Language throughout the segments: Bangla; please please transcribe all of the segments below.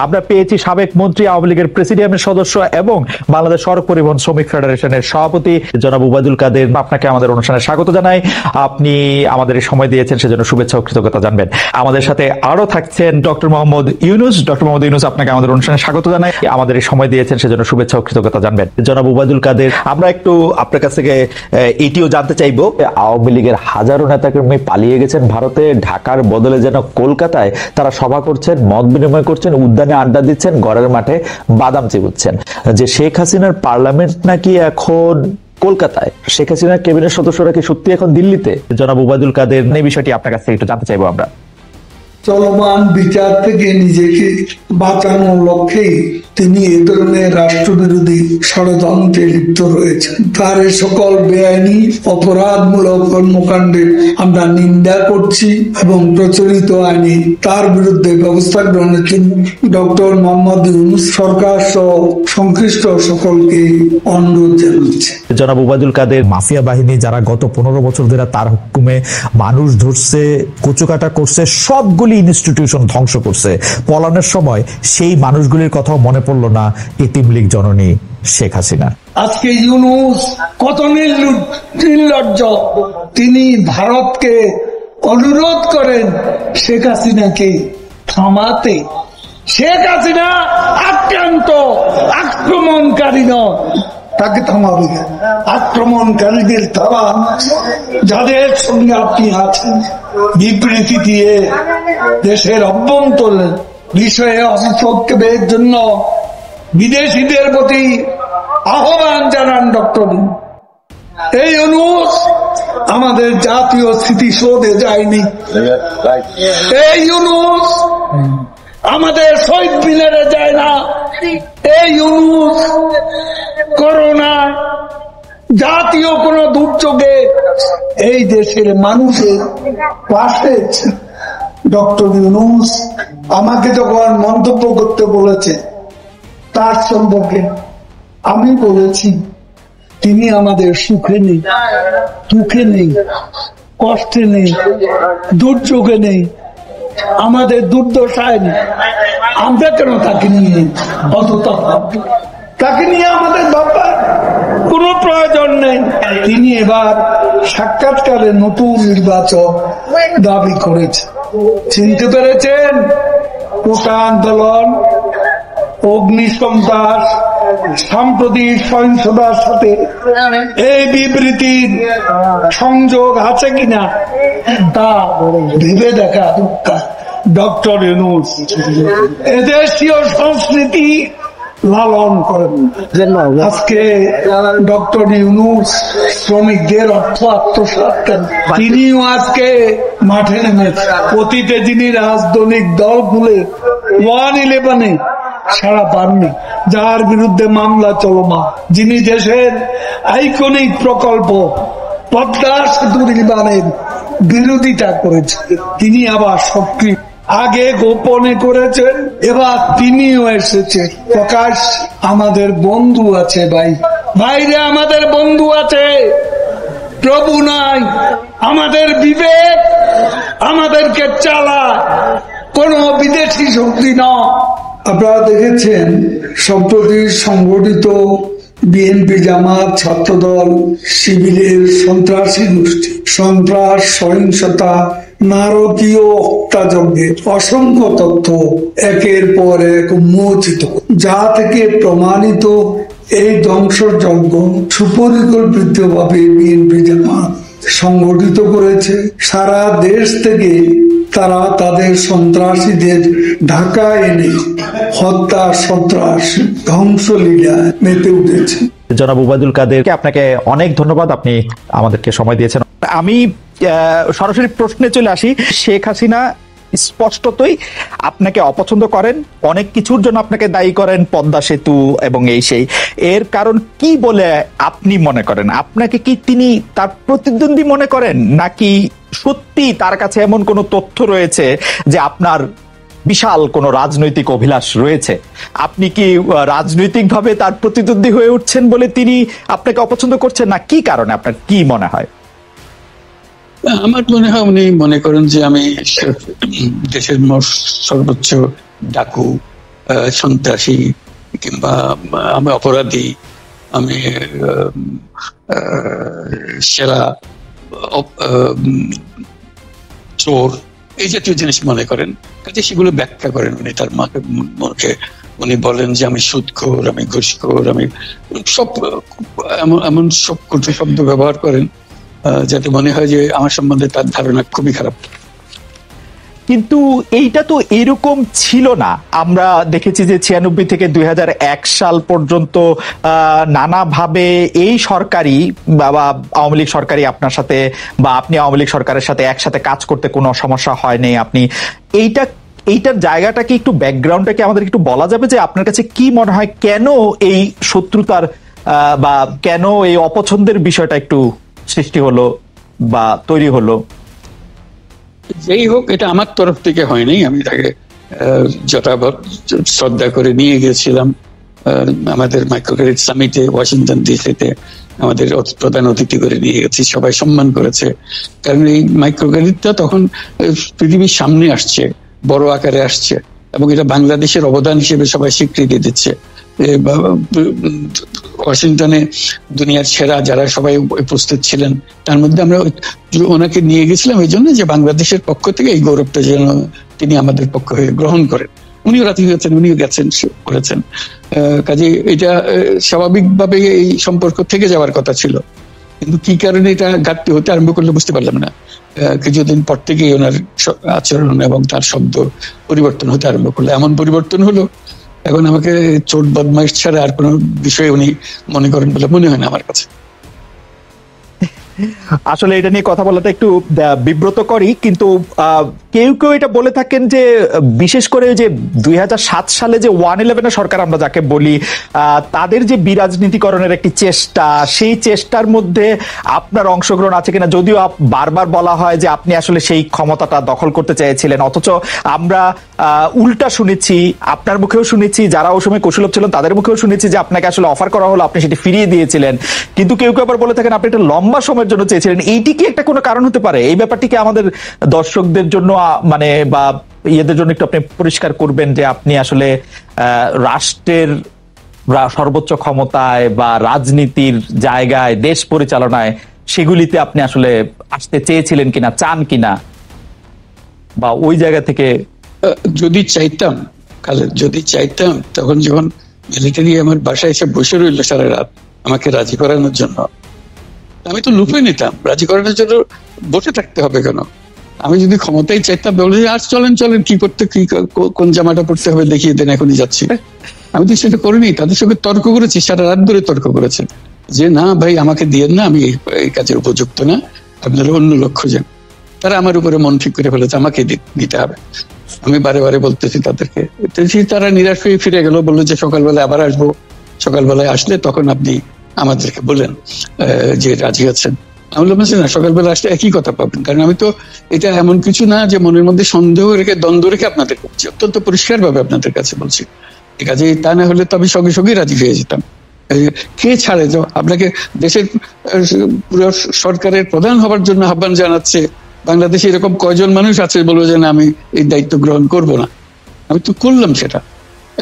আমরা পেয়েছি সাবেক মন্ত্রী, আওয়ামী লীগের প্রেসিডিয়ামের সদস্য এবং বাংলাদেশ সড়ক পরিবহন শ্রমিক ফেডারেশনের সভাপতি জনাব ওবায়দুল কাদের। আপনাকে আমাদের অনুষ্ঠানে স্বাগত জানাই। আপনি আমাদের সময় দিয়েছেন, সেজন্য শুভেচ্ছা ও কৃতজ্ঞতা জানবেন। আমাদের সাথে আরো থাকছেন ডক্টর মোহাম্মদ ইউনুস। ডক্টর মোহাম্মদ ইউনুস, আপনাকে আমাদের অনুষ্ঠানে স্বাগত জানাই। আমাদের সময় দিয়েছেন, সেজন্য শুভেচ্ছা ও কৃতজ্ঞতা জানবেন। জনাব ওবায়দুল কাদের, আমরা একটু আপনার কাছ থেকে এটিও জানতে চাইবো, আওয়ামী লীগের হাজারো নেতাকর্মী পালিয়ে গেছেন ভারতে, ঢাকার বদলে যেন কলকাতায় তারা সভা করছেন, মত বিনিময় করছেন, উদ্যানে আড্ডা দিচ্ছেন, ঘরের মাঠে বাদাম চিবুচ্ছেন। যে শেখ হাসিনার পার্লামেন্ট নাকি এখন কলকাতায়, শেখ হাসিনার ক্যাবিনেট সদস্যরা কি সত্যি এখন দিল্লিতে? জনাব ওবায়দুল কাদের, এই বিষয়টি আপনার কাছ থেকে একটু জানতে চাইবো আমরা। চলমান বিচার থেকে নিজেকে বাঁচানোর লক্ষ্যেই তিনি এ ধরনের রাষ্ট্রবিরোধী ষড়যন্ত্রে লিপ্ত রয়েছেন। তার এ সকল বেআইনি অপরাধমূলক কর্মকাণ্ডের আমরা নিন্দা করছি এবং প্রচলিত আইনে তার বিরুদ্ধে ব্যবস্থা গ্রহণের জন্য ডক্টর মোহাম্মদ ইউনূস সরকার সহ সংশ্লিষ্ট সকলকে অনুরোধ জানাচ্ছে। জনাব ওবায়দুল কাদের, মাফিয়া বাহিনী যারা গত 15 বছর ধরে তার হুকুমে মানুষ ধরছে, কুচকাটা করছে, সবগুলি ইনস্টিটিউশন ধ্বংস করছে, পলানোর সময় সেই মানুষগুলির কথাও মনে পড়লো না এতিম লীগ জননী শেখ হাসিনা। আজকে ইউনূস কত নির্লজ্জ, তিনি ভারতকে অনুরোধ করেন শেখ হাসিনাকে থামাতে। শেখ হাসিনা আক্রান্ত, আক্রমণকারী নয়, তাকে থামাবে। আক্রমণকারীদের তারা যাদের সঙ্গে আপনি আছেন, বিবৃতি দিয়ে দেশের অভ্যন্তরের বিষয়ে হস্তক্ষেপের জন্য বিদেশিদের প্রতি আহ্বান জানান ডক্টর। এই ইউনূস আমাদের জাতীয় স্মৃতিসৌধে যায়নি, এই ইউনূস আমাদের শহীদ মিনারে যায় না, এই ইউনূস করোনা জাতীয় কোন দুর্যোগে এই দেশের মানুষের পাশে। ডক্টর ইউনূস আমাকে যখন মন্তব্য করতে বলেছে, তার সম্পর্কে আমি বলেছি তিনি আমাদের সুখে নেই, দুঃখে নেই, কষ্টে নেই, দুর্যোগে নেই, আমাদের দুর্দশায় নেই। আমরা কেন তাকে নিয়ে অতটা ভাববো? তাকে নিয়ে আমাদের ভাববার কোন প্রয়োজন নেই। তিনি এবার সাক্ষাৎকারে নতুন নির্বাচন দাবি করেছেন। চিনতে পেরেছেন? কোটা আন্দোলন, অগ্নিসন্ত্রাস, সাম্প্রতিক সহিংসতার সাথে এই বিবৃতির সংযোগ আছে কিনা তা ভেবে দেখা দরকার। ডক্টর ইউনূস এদেশীয় সংস্কৃতি লালন করেন। আজকে ডক্টর ইউনূস শ্রমিকদের অর্থ আত্মসাৎ করেন, তিনিও আজকে মাঠে নেমেছেন। অতীতে যিনি রাজনৈতিক দল খুলে 1-11 সারা পাননি, যার বিরুদ্ধে মামলা চলমান, যিনি দেশের আইকনিক প্রকল্প পদ্মা সেতু নির্মাণের বিরোধিতা করেছেন, তিনি আবার সক্রিয়। আগে গোপনে করেছেন, এবার তিনিও এসেছেন প্রকাশ। আমাদের বন্ধু আছে ভাই, বাইরে আমাদের বন্ধু আছে, প্রভু নাই। আমাদের বিবেক আমাদেরকে চালায়, কোন বিদেশি শক্তি নয়। আপনারা দেখেছেন সম্প্রতি সংগঠিত বিএনপি, জামাত, ছাত্রদল, শিবিরের সন্ত্রাসী গোষ্ঠী সন্ত্রাস, সহিংসতা, নারকীয় হত্যাযজ্ঞের অসংখ্য তথ্য একের পর এক উন্মোচিত, যা থেকে প্রমাণিত এই ধ্বংসযজ্ঞ সুপরিকল্পিতভাবে বিএনপি, জামাত সংগঠিত করেছে। সারা দেশ থেকে তারা তাদের সন্ত্রাসীদের ঢাকা এনে হত্যা, সন্ত্রাস, ধ্বংসলীলা মেতে উঠেছে। জনাব ওবায়দুল কাদেরকে আপনাকে অনেক ধন্যবাদ, আপনি আমাদেরকে সময় দিয়েছেন। আমি সরাসরি প্রশ্নে চলে আসি। শেখ হাসিনা স্পষ্টতই আপনাকে অপছন্দ করেন, অনেক কিছুর জন্য আপনাকে দায়ী করেন, পদ্মা সেতু এবং এই সেই। এর কারণ কি বলে আপনি মনে করেন? আপনাকে কি তিনি তার প্রতিদ্বন্দ্বী মনে করেন, নাকি সত্যি তার কাছে এমন কোন তথ্য রয়েছে যে আপনার বিশাল কোন রাজনৈতিক অভিলাষ রয়েছে? আপনি কি রাজনৈতিকভাবে তার প্রতিদ্বন্দ্বী হয়ে উঠছেন বলে তিনি আপনাকে অপছন্দ করছেন, না কি কারণে? আপনার কি মনে হয়? আমার মনে হয় উনি মনে করেন যে আমি দেশের সর্বোচ্চ ডাকু সন্ত্রাসী কিংবা আমি অপরাধী, আমি সেরা চোর, এই জাতীয় জিনিস মনে করেন, কাজে সেগুলো ব্যাখ্যা করেন উনি তার মুখে। উনি বলেন যে আমি সুদখোর, আমি ঘুষখোর, আমি সব এমন সব কটু শব্দ ব্যবহার করেন যাতে মনে হয় যে আমার সম্বন্ধে তার ধারণা খুবই খারাপ। কিন্তু এইটা তো এরকম ছিল না। আমরা দেখেছি যে 96 থেকে 2001 সাল পর্যন্ত নানাভাবে এই সরকারি বা আওয়ামী লীগ সরকারি আপনার সাথে বা আপনি আওয়ামী লীগ সরকারের সাথে একসাথে কাজ করতে কোনো সমস্যা হয়নি। আপনি এইটার জায়গাটা কি একটু ব্যাকগ্রাউন্ডটা কি আমাদের একটু বলা যাবে যে আপনার কাছে কি মনে হয় কেন এই শত্রুতার বা কেন এই অপছন্দের বিষয়টা একটু সৃষ্টি হলো বা তৈরি হলো? যেই হোক, এটা আমার তরফ থেকে হয়নি। আমি তাকে যথাযথ শ্রদ্ধা করে নিয়ে গিয়েছিলাম আমাদের মাইক্রোক্রেডিট সামিটে ওয়াশিংটন ডিসিতে। আমাদের প্রধান অতিথি করে নিয়ে গেছি, সবাই সম্মান করেছে। কারণ এই মাইক্রোক্রেডিটটা তখন পৃথিবীর সামনে আসছে, বড় আকারে আসছে, এবং এটা বাংলাদেশের অবদান হিসেবে সবাই স্বীকৃতি দিচ্ছে। ওয়াশিংটনে দুনিয়ার সেরা যারা সবাই উপস্থিত ছিলেন, তার মধ্যে আমরা ওনাকে নিয়ে গেছিলাম এই জন্য যে বাংলাদেশের পক্ষ থেকে এই গৌরবটা যেন তিনি আমাদের পক্ষ হয়ে গ্রহণ করেন। উনিও রাজি হয়েছেন, উনিও গেছেন, করেছেন। কাজে এটা স্বাভাবিকভাবে এই সম্পর্ক থেকে যাওয়ার কথা ছিল, কিন্তু কি কারণে এটা ঘাটতি হতে আরম্ভ করলে বুঝতে পারলাম না। কিছুদিন পর থেকেই ওনার আচরণ এবং তার শব্দ পরিবর্তন হতে আরম্ভ করলো। এমন পরিবর্তন হলো এখন আমাকে চোট বদমাইশ ছাড়া আর কোনো বিষয়ে উনি মনে করেন বলে মনে হয় না আমার কাছে। আসলে এটা নিয়ে কথা বলাটা একটু বিব্রতকরই, কিন্তু কেউ কেউ এটা বলে থাকেন যে বিশেষ করে যে 2007 সালে যে 111 সরকার আমরা যাকে বলি, তাদের যে বিরাজনীতিকরণের একটি চেষ্টা, সেই চেষ্টার মধ্যে আপনার অংশগ্রহণ আছে কিনা। যদিও বারবার বলা হয় যে আপনি আসলে সেই ক্ষমতাটা দখল করতে চেয়েছিলেন, অথচ আমরা উল্টা শুনেছি, আপনার মুখেও শুনেছি, যারা ওই সময় কৌশলভ ছিলেন তাদের মুখেও শুনেছি যে আপনাকে আসলে অফার করা হলো, আপনি সেটি ফিরিয়ে দিয়েছিলেন। কিন্তু কেউ কেউ আবার বলে থাকেন আপনি একটা লম্বা সময়ের জন্য চেয়েছিলেন। এইটি কি একটা কোনো কারণ হতে পারে? এই ব্যাপারটিকে আমাদের দর্শকদের জন্য মানে বা ইয়েদের জন্য একটু আপনি পরিষ্কার করবেন যে আপনি আসলে রাষ্ট্রের সর্বোচ্চ ক্ষমতায় বা রাজনীতির জায়গায়, দেশ পরিচালনায়, সেগুলিতে আপনি আসলে আসতে চেয়েছিলেন কিনা, চান কিনা, বা ওই জায়গা থেকে যদি চাইতাম, যদি চাইতাম, তখন যখন মিলিটারি আমার বাসায় এসে বসে রইল সারা রাত আমাকে রাজি করানোর জন্য, আমি তো লুফে নিতাম। রাজি করানোর জন্য বসে থাকতে হবে কেন? আমি যদি ক্ষমতাই চাইতাম, বলে আজ চলেন চলেন, কি করতে, কি কোন জামাটা পড়তে হবে দেখিয়ে দেন, এখনই যাচ্ছি। আমি তো সেটা করিনি। তাদের সঙ্গে তর্ক করেছি, সারা রাত ধরে তর্ক করেছে যে না ভাই, আমাকে দিয়েন না, আমি এই কাজের উপযুক্ত না, আপনারা অন্য লোক খুঁজেন। তারা আমার উপরে মন ঠিক করে ফেলেছে আমাকে দিতে হবে। আমি বারে বারে বলতেছি তাদেরকে, তারা নিরাশ হয়ে ফিরে গেল, বললো যে সকালবেলায় আবার আসবো, সকালবেলায় আসলে তখন আপনি আমাদেরকে বলেন যে রাজি আছেন। আমি বললাম না, সকালবেলা আসলে একই কথা পাবেন। কারণ আমি তো এটা এমন কিছু না যে মনের মধ্যে সন্দেহ রেখে, দ্বন্দ্ব রেখে আপনাদের বলছি, অত্যন্ত পরিষ্কার ভাবে আপনাদের কাছে বলছি। কাজে তা না হলে তো আমি সঙ্গে সঙ্গে রাজি হয়ে যেতাম। কে ছাড়ে যে আপনাকে দেশের পুরো সরকারের প্রধান হবার জন্য আহ্বান জানাচ্ছে, বাংলাদেশে এরকম কয়জন মানুষ আছে বলবো যে না, আমি এই দায়িত্ব গ্রহণ করব না। আমি তো করলাম সেটা।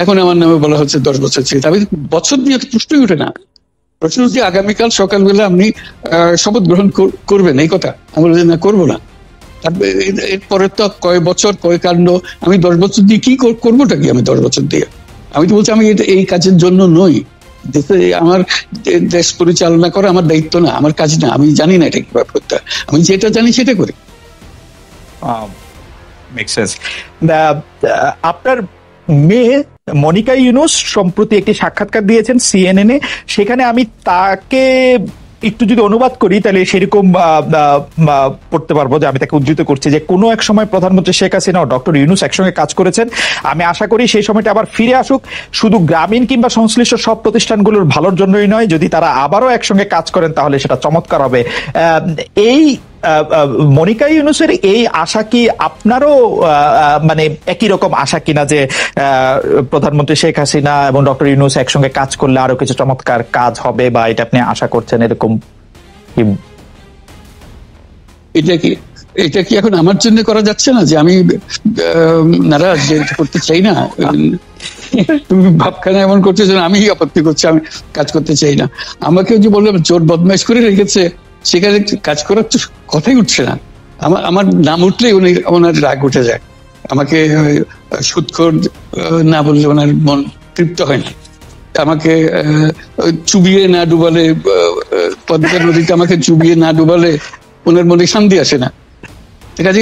এখন আমার নামে বলা হচ্ছে 10 বছর ছিল। আমি বছর দিয়ে তো প্রশ্নই ওঠে না। প্রশ্ন হচ্ছে আগামীকাল সকালবেলা আপনি শপথ গ্রহণ করবেন, এই কথা। আমি বলছি না, করবো না। এরপরে তো কয় বছর, কয় কাণ্ড। আমি 10 বছর দিয়ে কি করবোটা কি? আমি 10 বছর দিয়ে, আমি তো বলছি আমি এই কাজের জন্য নই। দেশে আমার দেশ পরিচালনা করা আমার দায়িত্ব না, আমার কাজ না। আমি জানি না এটা কিভাবে করতে হয়। আমি যেটা জানি সেটা করি। আপনার মেয়ে মনিকা ইউনুস সম্প্রতি একটি সাক্ষাৎকার দিয়েছেন CNN-এ। সেখানে আমি তাকে একটু যদি অনুবাদ করি তাহলে সেরকম পড়তে পারবো যে আমি তাকে উদ্ধৃত করছি যে কোনো এক সময় প্রধানমন্ত্রী শেখ হাসিনা ও ডক্টর ইউনুস একসঙ্গে কাজ করেছেন। আমি আশা করি সেই সময়টা আবার ফিরে আসুক, শুধু গ্রামীণ কিংবা সংশ্লিষ্ট সব প্রতিষ্ঠানগুলোর ভালোর জন্যই নয়। যদি তারা আবারও একসঙ্গে কাজ করেন তাহলে সেটা চমৎকার হবে। এই মনিকা ইউনুসের এই আশা কি আপনারও মানে একই রকম আশা কিনা যে প্রধানমন্ত্রী শেখ হাসিনা এবং ডক্টর ইউনুস একসঙ্গে কাজ করলে আরো কিছু চমৎকার কাজ হবে, বা এটা আপনি আশা করছেন এরকম? এটা কি এখন আমার জন্য করা যাচ্ছে না যে আমি নারাজ, যে করতে চাই না? তুমি ভাবখানা এমন করছো যে আমি আপত্তি করছি, আমি কাজ করতে চাই না। আমাকে যে বললাম চোর বদমাইশ করে রেখেছে, সেখানে কাজ করার তো কথাই উঠছে না। আমার নাম উঠলেই ওনার রাগ উঠে যায়। আমাকে সুদখোর না বললে ওনার মন তৃপ্ত হয় না। আমাকে চুবিয়ে না ডুবালে, পদ্মা নদীতে আমাকে চুবিয়ে না ডুবালে ওনার মনে শান্তি আসে না। কাজে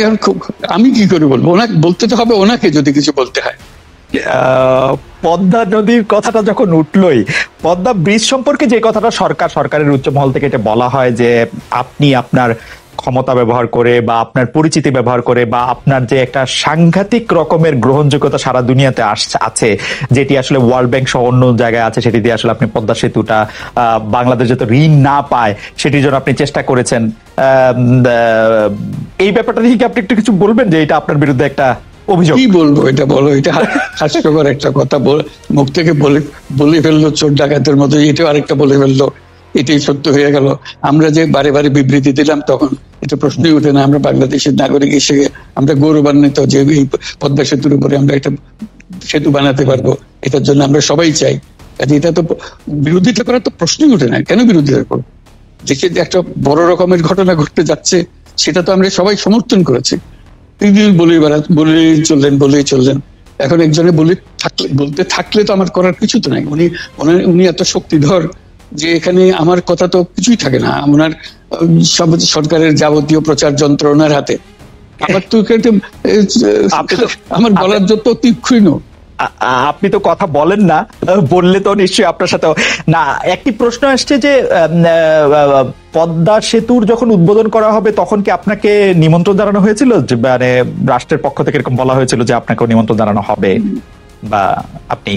আমি কি করে বলবো? ওনাকে বলতে তো হবে, ওনাকে যদি কিছু বলতে হয়। পদ্মা নদীর কথাটা যখন উঠলোই, পদ্মা ব্রিজ সম্পর্কে যে কথাটা সরকারের উচ্চ মহল থেকে এটা বলা হয় যে আপনি আপনার ক্ষমতা ব্যবহার করে বা আপনার পরিচিতি ব্যবহার করে বা আপনার যে একটা সাংঘাতিক রকমের গ্রহণযোগ্যতা সারা দুনিয়াতে আছে, যেটি আসলে ওয়ার্ল্ড ব্যাংক সহ অন্য জায়গায় আছে, সেটি দিয়ে আসলে আপনি পদ্মা সেতুটা বাংলাদেশ যাতে ঋণ না পায় সেটির জন্য আপনি চেষ্টা করেছেন। এই ব্যাপারটা নিয়ে কি আপনি একটু কিছু বলবেন, যে এটা আপনার বিরুদ্ধে একটা অভিযোগ? কি বলবো, এটা বলো, এটা হাস্যকর একটা কথা মুখ থেকে বলে ফেললো চোর ডাকাতের মতো, এটাও আরেকটা বলে ফেললো, এটাই সত্য হয়ে গেল। আমরা যে বারে বারে বিবৃতি দিলাম তখন এটা প্রশ্নই ওঠে না। আমরা বাংলাদেশের নাগরিক হিসেবে আমরা গৌরবান্বিত যে এই পদ্মা সেতুর উপরে আমরা একটা সেতু বানাতে পারবো, এটার জন্য আমরা সবাই চাই। কাজে এটা তো বিরোধিতা করার তো প্রশ্নই ওঠে না। কেন বিরোধিতা করবো? দেশে যে একটা বড় রকমের ঘটনা ঘটতে যাচ্ছে, সেটা তো আমরা সবাই সমর্থন করেছি। বলেই চললেন। এখন একজনে বলতে থাকলে তো আমার করার কিছু তো নাই। উনি এত শক্তিধর যে এখানে আমার কথা তো কিছুই থাকে না। ওনার সরকারের যাবতীয় প্রচার যন্ত্র ওনার হাতে। আমার তো আমার বলার যত তীক্ষ্ণ। আপনি তো কথা বলেন না, বললে তো নিশ্চয়ই আপনার সাথে না। একটি প্রশ্ন আসছে যে পদ্মা সেতুর যখন উদ্বোধন করা হবে তখন কি আপনাকে নিমন্ত্রণ জানানো হয়েছিল? মানে রাষ্ট্রের পক্ষ থেকে এরকম বলা হয়েছিল যে আপনাকেও নিমন্ত্রণ জানানো হবে, বা আপনি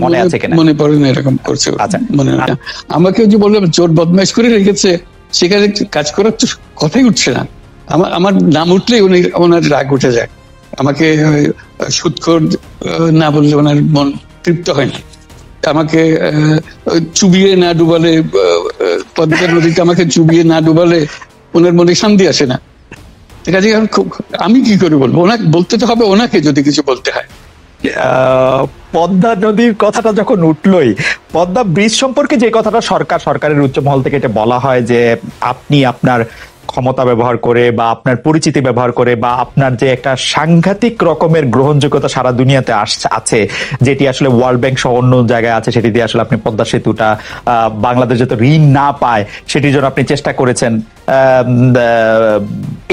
মনে আছে কিনা? মনে পড়ে না এরকম করছে। আচ্ছা, মনে না। আমাকে যে বললাম চোর বদমাইশ করে রেখেছে, সেখানে কাজ করার তো কথাই উঠছে না। আমার নাম উঠলেই ওনার রাগ উঠে যায়। আমাকে সুদখোর না বললে ওনার মন তৃপ্ত হয় না। আমাকে চুবিয়ে না ডুবালে, পদ্মা নদীতে আমাকে চুবিয়ে না ডুবালে ওনার মনে শান্তি আসে না। কাজে আমি কি করে বলবো? ওনাকে বলতে তো হবে, ওনাকে যদি কিছু বলতে হয়। পদ্মা নদীর কথাটা যখন উঠলোই, পদ্মা ব্রিজ সম্পর্কে যে কথাটা সরকারের উচ্চ মহল থেকে এটা বলা হয় যে আপনি আপনার ক্ষমতা ব্যবহার করে বা আপনার পরিচিতি ব্যবহার করে বা আপনার যে একটা সাংঘাতিক রকমের গ্রহণযোগ্যতা সারা দুনিয়াতে আছে, যেটি আসলে ওয়ার্ল্ড ব্যাংক সহ অন্য জায়গায় আছে, সেটি দিয়ে আসলে আপনি পদ্মা সেতুটা বাংলাদেশ যাতে ঋণ না পায় সেটির জন্য আপনি চেষ্টা করেছেন।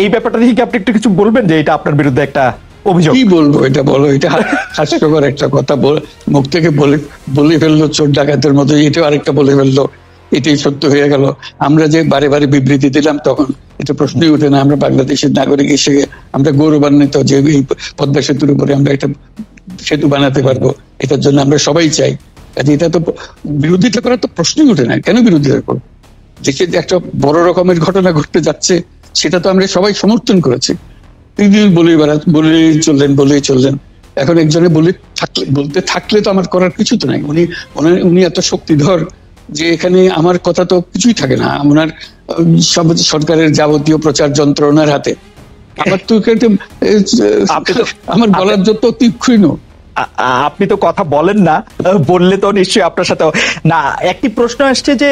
এই ব্যাপারটা নিয়ে কি আপনি একটু কিছু বলবেন, যে এটা আপনার বিরুদ্ধে একটা অভিযোগ? কি বলবো, এটা বলো, এটা হাস্যকর একটা কথা মুখ থেকে বলে ফেললো চোর ডাকাতের মতো, এটাও আরেকটা বলে ফেললো, এটাই সত্য হয়ে গেল। আমরা যে বারে বারে বিবৃতি দিলাম তখন এটা প্রশ্নই ওঠে না। আমরা বাংলাদেশের নাগরিক হিসেবে আমরা গৌরবান্বিত যে এই পদ্মা সেতুর উপরে আমরা একটা সেতু বানাতে পারবো, এটার জন্য আমরা সবাই চাই। কাজে এটা তো বিরোধিতা করার তো প্রশ্নই ওঠে না। কেন বিরোধিতা করবো? দেশে যে একটা বড় রকমের ঘটনা ঘটতে যাচ্ছে, সেটা তো আমরা সবাই সমর্থন করেছি। বলেই চললেন। এখন একজনে বলতে থাকলে তো আমার করার কিছু তো নাই। উনি এত শক্তিধর যে এখানে আমার কথা তো কিছুই থাকে না। ওনার সরকারের যাবতীয় প্রচার যন্ত্র ওনার হাতে। আমার তো আমার বলার যত তীক্ষ্ণ। আপনি তো কথা বলেন না, বললে তো নিশ্চয়ই আপনার সাথে না। একটি প্রশ্ন আসছে যে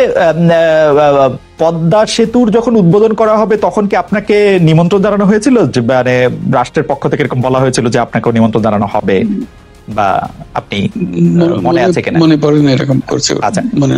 পদ্মা সেতুর যখন উদ্বোধন করা হবে তখন কি আপনাকে নিমন্ত্রণ জানানো হয়েছিল? মানে রাষ্ট্রের পক্ষ থেকে এরকম বলা হয়েছিল যে আপনাকেও নিমন্ত্রণ জানানো হবে, বা আপনি মনে আছে কিনা? মনে পড়ে না এরকম করছে। আচ্ছা, মনে